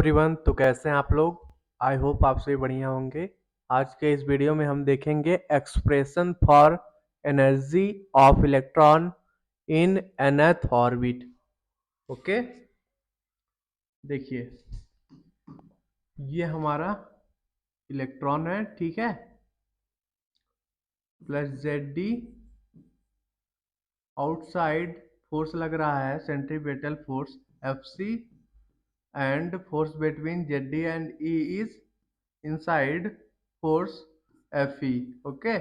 Everyone, तो कैसे हैं आप लोग। आई होप आप सभी बढ़िया होंगे। आज के इस वीडियो में हम देखेंगे expression for energy of electron in nth orbit. Okay, देखिए ये हमारा इलेक्ट्रॉन है, ठीक है, प्लस ZD आउटसाइड फोर्स लग रहा है centripetal force FC and force between ZD and E is inside force FE. Okay,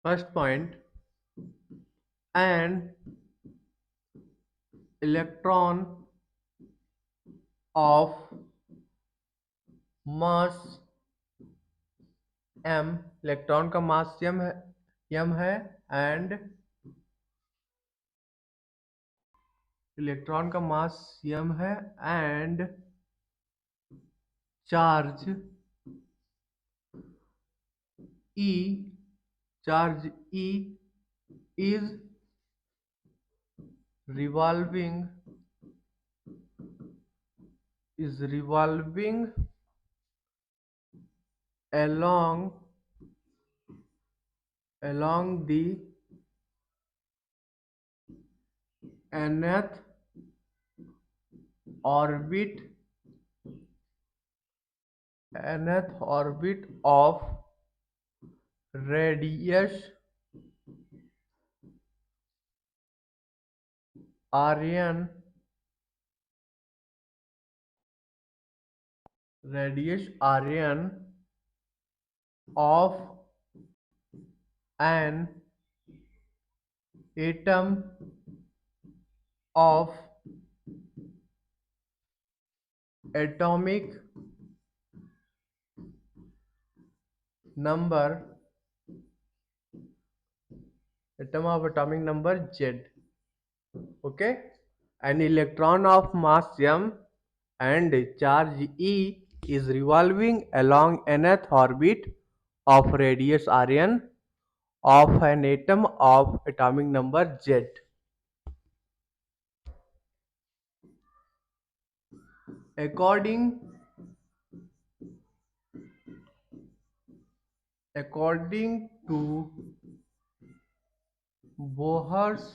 first point, an electron of mass m, electron का मास m है and इलेक्ट्रॉन का मास m है and charge E, charge E is revolving along the nth orbit of radius Rn of an atom of atomic number Z. Okay, an electron of mass m and charge E is revolving along nth orbit of radius Rn of an atom of atomic number Z. According to Bohr's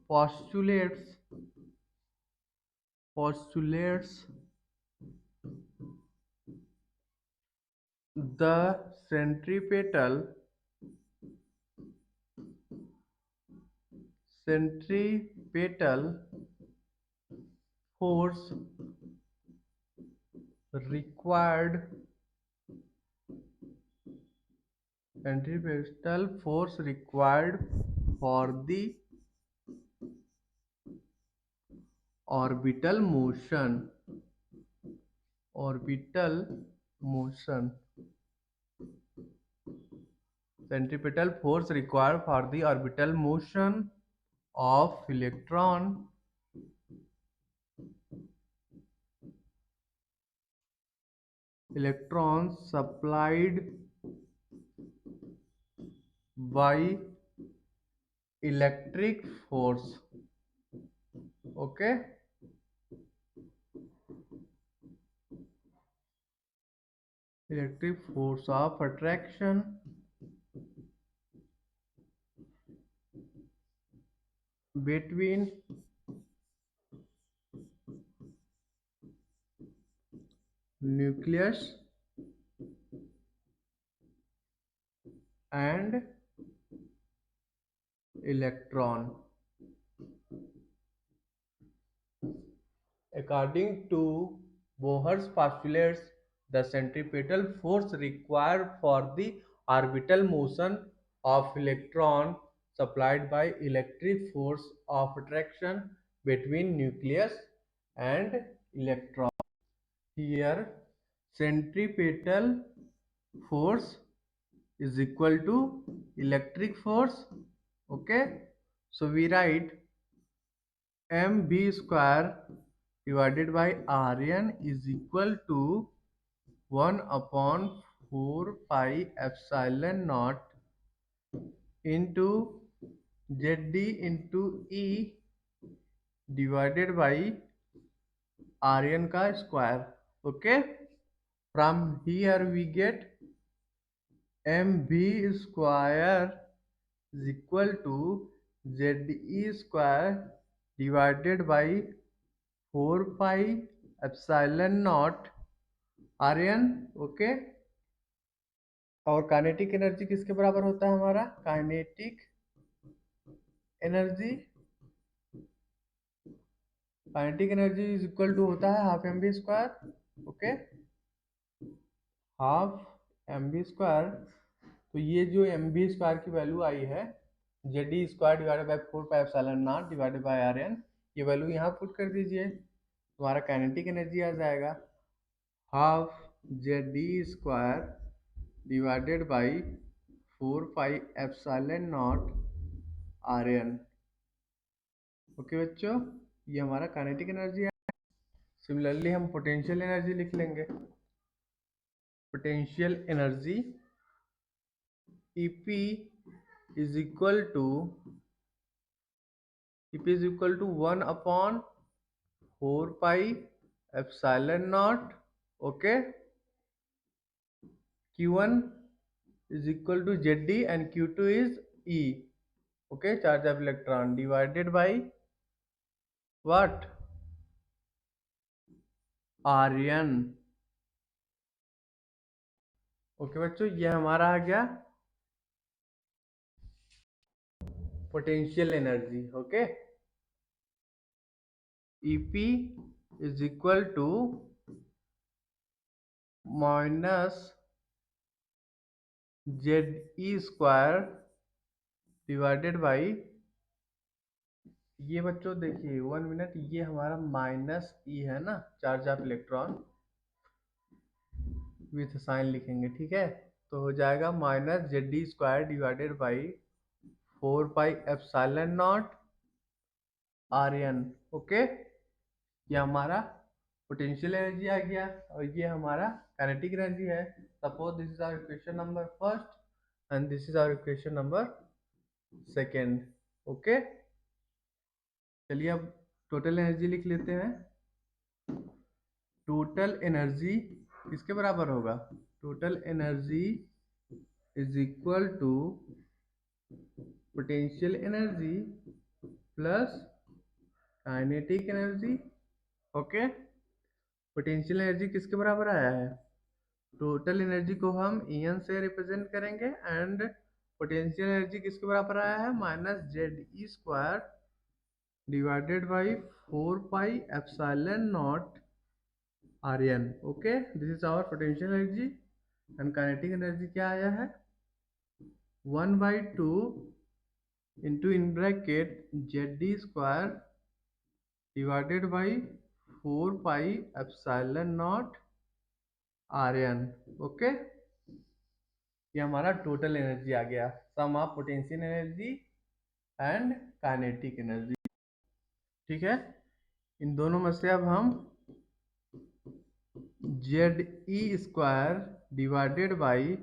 postulates, the centripetal force required for the orbital motion centripetal force required for the orbital motion of electron electrons supplied by electric force. Okay, electric force of attraction between nucleus and electron. According to Bohr's postulates, the centripetal force required for the orbital motion of electron supplied by electric force of attraction between nucleus and electron. Here, centripetal force is equal to electric force. Okay, so we write mv square divided by Rn is equal to 1 upon 4 pi epsilon naught into z d into e divided by are n का square. Okay, from here we get m B square is equal to ZE square divided by 4 pi epsilon naught Rn. Okay, और kinetic energy किसके बराबर होता है हमारा? Kinetic energy is equal to होता है half M B square. Okay, half M B square. तो ये जो एम बी स्क्वायर की वैल्यू आई है Z D square divided by 4 pi epsilon naught divided by are N, ये वैल्यू यहाँ पुट कर दीजिए, तुम्हारा काइनेटिक एनर्जी आ जाएगा half Z D square divided by 4 pi epsilon naught are N. Okay बच्चों, ये हमारा काइनेटिक एनर्जी है. सिमिलरली हम पोटेंशियल एनर्जी लिख लेंगे. Potential energy EP is equal to 1 upon 4 pi epsilon naught. Okay, Q1 is equal to ZD and Q2 is E. Okay, charge of electron divided by what? Rn. Okay बच्चों, ये हमारा आ गया potential energy. Okay, EP is equal to minus ZE square divided by, ये बच्चों देखिए 1 minute, ये हमारा minus E है ना, charge of electron with sign लिखेंगे. ठीक है, तो हो जाएगा minus Z D square divided by 4 pi epsilon naught are N. Okay, ये हमारा पोटेंशियल एनर्जी आ गया और ये हमारा काइनेटिक एनर्जी है. Suppose this is our equation number first and this is our equation number second. Okay, चलिए अब टोटल एनर्जी लिख लेते हैं. टोटल एनर्जी किसके बराबर होगा? Total energy is equal to potential energy plus kinetic energy. Okay, potential energy किसके बराबर आया है? टोटल एनर्जी को हम En से रिप्रेजेंट करेंगे एंड पोटेंशियल एनर्जी किसके बराबर आया है? Minus z E square divided by 4 pi epsilon naught are N. Okay, this is our potential energy and kinetic energy क्या आया है? 1/2 into in bracket z D square divided by 4 pi epsilon naught are N. Okay, ये हमारा total energy आ गया, sum of potential energy and kinetic energy. ठीक है, इन दोनों में से अब हम z E square divided by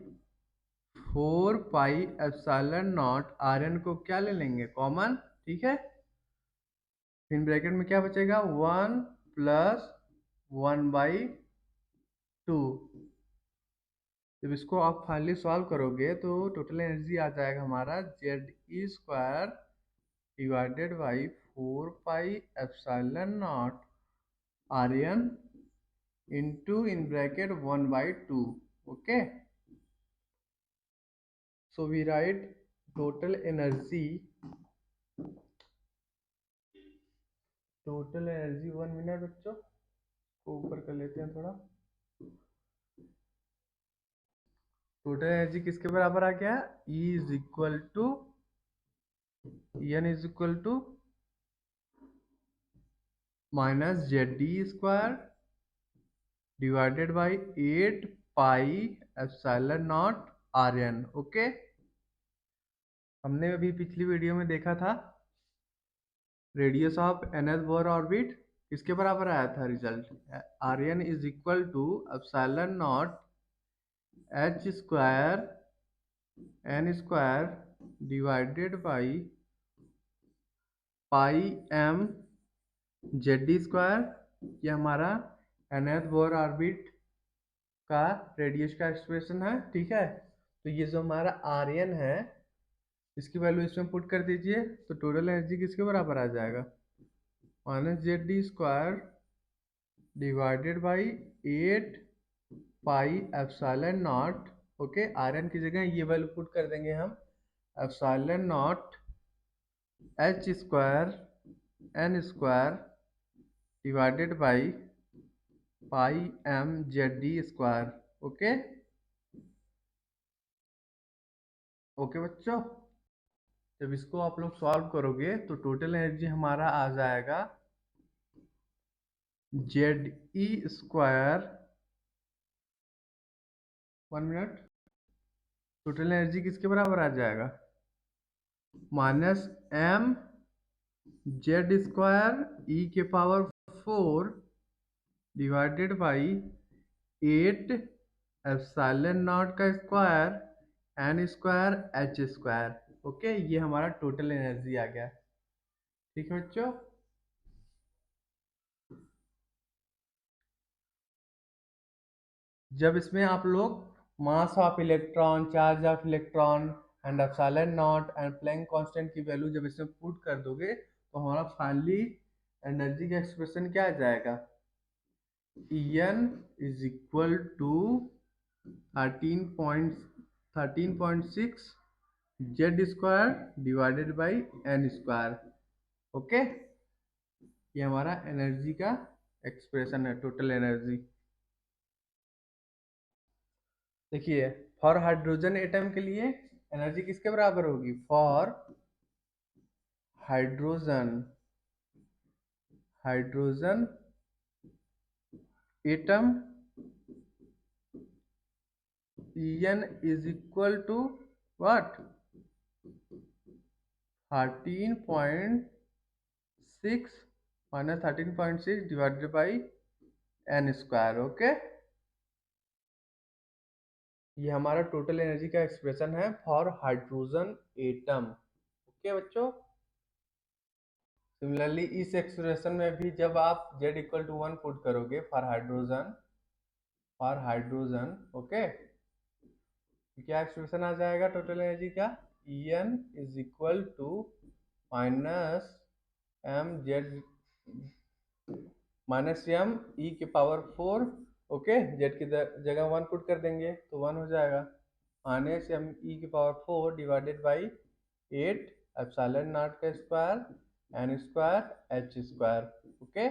4 pi epsilon naught are N को क्या ले लेंगे? कॉमन. ठीक है, इन ब्रैकेट में क्या बचेगा? 1 प्लस 1/2. जब इसको आप फाइनली सॉल्व करोगे तो टोटल एनर्जी आ जाएगा हमारा Z E square divided by 4 pi epsilon naught are N into in bracket 1/2. Okay, so we write total energy 1 minute बच्चों को ऊपर कर लेते हैं थोड़ा. टोटल एनर्जी किसके बराबर आ गया? E is equal to N is equal to minus Z D square divided by 8 pi epsilon naught are N. Okay, हमने अभी पिछली वीडियो में देखा था radius of nth Bohr orbit किसके बराबर आया था result? R N is equal to epsilon naught H square N square divided by pi M Z D square, ये हमारा nth बोर ऑर्बिट का रेडियस का एक्सप्रेशन है। ठीक है, तो ये जो हमारा आर एन है इसकी वैल्यू इसमें पुट कर दीजिए, तो टोटल एनर्जी किसके बराबर आ जाएगा, minus Z D square divided by 8 pi epsilon naught. Okay, R N की जगह ये वैल्यू पुट कर देंगे हम, epsilon naught H square N square divided by pi M Z D square. Okay okay बच्चों, जब इसको आप लोग सॉल्व करोगे तो टोटल एनर्जी हमारा आ जाएगा जेड ई स्क्वायर, 1 मिनट, टोटल एनर्जी किसके बराबर आ जाएगा, minus M z square e के power 4 divided by 8 epsilon naught का square N square h square. Okay, ये हमारा टोटल एनर्जी आ गया। ठीक है बच्चों, जब इसमें आप लोग mass of electron, charge of electron and epsilon naught and Planck constant की वैल्यू जब इसमें पुट कर दोगे तो हमारा फाइनली एनर्जी का एक्सप्रेशन क्या आ जाएगा, En is equal to 13.6 Z square divided by N square. Okay, ये हमारा एनर्जी का एक्सप्रेशन है, टोटल एनर्जी। देखिए, फॉर हाइड्रोजन एटम के लिए एनर्जी किसके बराबर होगी, for hydrogen hydrogen atom En is equal to what, 13.6 minus 13.6 divided by n square. Okay, ये हमारा टोटल एनर्जी का एक्सप्रेशन है फॉर हाइड्रोजन एटम। ओके बच्चों, सिमिलरली इस एक्सप्रेशन में भी जब आप z इक्वल टू 1 पुट करोगे फॉर हाइड्रोजन ओके, क्या एक्सप्रेशन आ जाएगा टोटल एनर्जी का, En is equal to minus M Z minus M E के पावर 4। ओके, जेड की जगह 1 पुट कर देंगे तो 1 हो जाएगा, माइनस एम ई के power 4 divided by 8 epsilon naught का square N square h square. Okay,